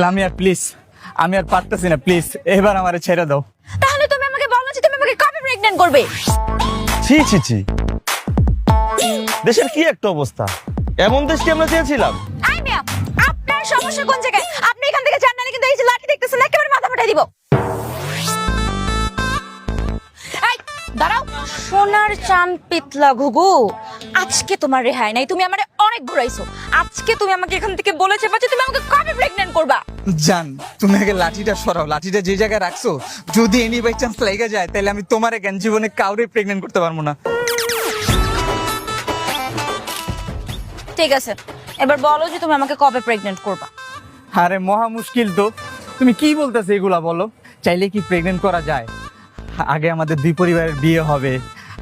Lamia please, আমি আর পারতেছি না, প্লিজ এবার আমারে ছেড়ে দাও। তাহলে তুমি আমাকে বলো যে তুমি আমাকে কবে প্রেগন্যান্ট করবে? ছি ছি ছি, দেশের কি একটা অবস্থা, এমন দেশ কি আমরা চেয়েছিলাম? আই মিয়া, আপনার সমস্যা কোন জায়গায়? আপনি এখান থেকে যান, নালে কিন্তু এই যে লাঠি দেখতেছেন একেবারে মাথা ফাটাই দিব। এই দাঁড়াও, সোনার চান পিতলা ঘুঘু, আজকে তোমার রেহাই নাই। তুমি আমারে অনেক ঘুরাইছো। আজকে তুমি আমাকে এখান থেকে বলেছে বাচ্চা তুমি আমাকে কবে প্রেগন্যান্ট করবা? জান, তুমি আগে লাঠিটা সরাও। লাঠিটা যে জায়গায় রাখছো, যদি এনি বাই চান্স লেগে যায় তাহলে আমি তোমার জ্ঞান জীবনে কাউরে প্রেগন্যান্ট করতে পারবো না। ঠিক আছে, এবার বলো যে তুমি আমাকে কবে প্রেগন্যান্ট করবা? আরে মহা মুশকিল তো, তুমি কি বলতেছো এগুলা বলো। চাইলে কি প্রেগন্যান্ট করা যায়? আগে আমাদের দুই পরিবারের বিয়ে হবে,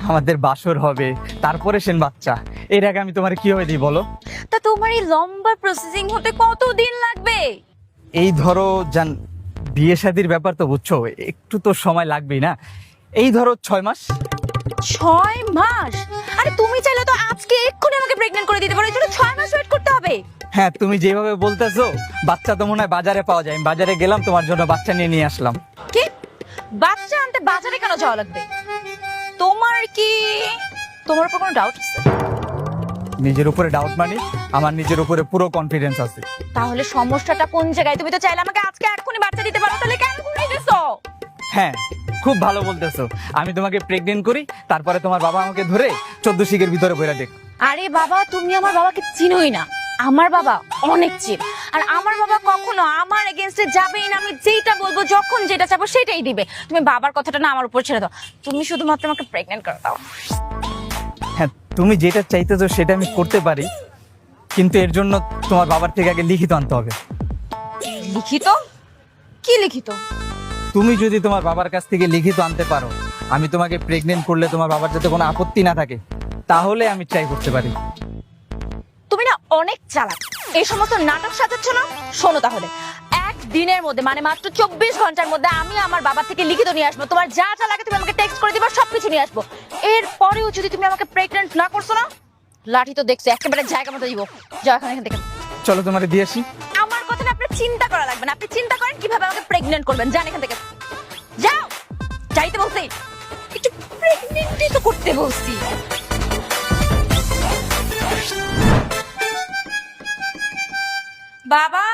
আমাদের বাসর হবে, তারপরে সেন বাচ্চা। এর আগে আমি তোমার কিভাবে দিই বলো? তা তোমার এই লম্বা প্রসেসিং হতে কতদিন লাগবে? এই ধরো জান, বিয়ে শাদির ব্যাপার তো বুঝছো, একটু তো সময় লাগবেই না। এই ধরো 6 মাস। 6 মাস? আরে তুমি চাইলে তো আজকে এক্ষুনি আমাকে প্রেগন্যান্ট করে দিতে পারো, এর জন্য 6 মাস ওয়েট করতে হবে? হ্যাঁ, তুমি যেভাবে বলতেছো বাচ্চা তো মনে হয় বাজারে পাওয়া যায়। আমি বাজারে গেলাম, তোমার জন্য বাচ্চা নিয়ে আসলাম। কি? বাচ্চা আনতে বাজারে কেন যাওয়া লাগবে? তোমার উপর কোনো ডাউট আছে? নিজের উপরে ডাউট মানে আমার নিজের উপরে পুরো কনফিডেন্স আছে। তাহলে সমস্যাটা কোন জায়গায়? তুমি তো চাইলে আমাকে আজকে এক্ষুনি বাচ্চা দিতে পারো, তাহলে কেন ঘুরাইতেছো? হ্যাঁ, খুব ভালো বলতেছো। আমি তোমাকে প্রেগনেন্ট করি, তারপরে তোমার বাবা আমাকে ধরে 14 শিকের ভিতরে বইরা দেখ। আরে বাবা, তুমি আমার বাবাকে চিনোই না। আমার বাবা অনেক চিল, আর আমার বাবা কখনো আমার এগেইনস্টে যাবেই না। আমি যেটা বলবো, যখন যেটা চাবো সেটাই দিবে। তুমি বাবার কথাটা না আমার উপর ছেড়ে দাও, তুমি শুধুমাত্র আমাকে প্রেগন্যান্ট করে দাও। হ্যাঁ, তুমি যেটা চাইতেছো সেটা আমি করতে পারি, কিন্তু এর জন্য তোমার বাবার থেকে আগে লিখিত আনতে হবে। লিখিত? কি লিখিত? তুমি যদি তোমার বাবার কাছ থেকে লিখিত আনতে পারো, আমি তোমাকে প্রেগনেন্ট করলে তোমার বাবার যাতে কোনো আপত্তি না থাকে, তাহলে আমি ট্রাই করতে পারি। তুমি না অনেক চালাক, এই সমস্ত নাটক সাজাচ্ছ না। শোনো তাহলে, একদিনের মধ্যে মানে মাত্র 24 ঘন্টার মধ্যে আমি আমার বাবা থেকে লিখিত নিয়ে আসবো। তোমার যা যা লাগে তুমি আমাকে টেক্সট করে দিবা, সবকিছু নিয়ে আসবো। এরপরেও যদি তুমি আমাকে প্রেগন্যান্ট না করছো না, লাঠি তো দেখছো একেবারে জায়গা মতো দিব। যাও এখান থেকে। চলো তোমারে দিয়ে আসি। আমার কথা না আপনার চিন্তা করা লাগবে না। আপনি চিন্তা করেন কিভাবে আমাকে প্রেগন্যান্ট করবেন। যান এখান থেকে, যাও। যাইতে বলছি, একটু প্রেগন্যান্টই তো করতে বলছি। বাবা,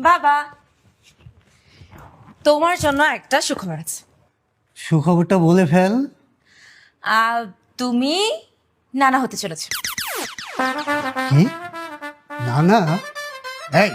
বাবা, তোমার জন্য একটা সুখবর আছে। সুখবরটা বলে ফেল। তুমি নানা হতে চলেছো। কি? না না, এই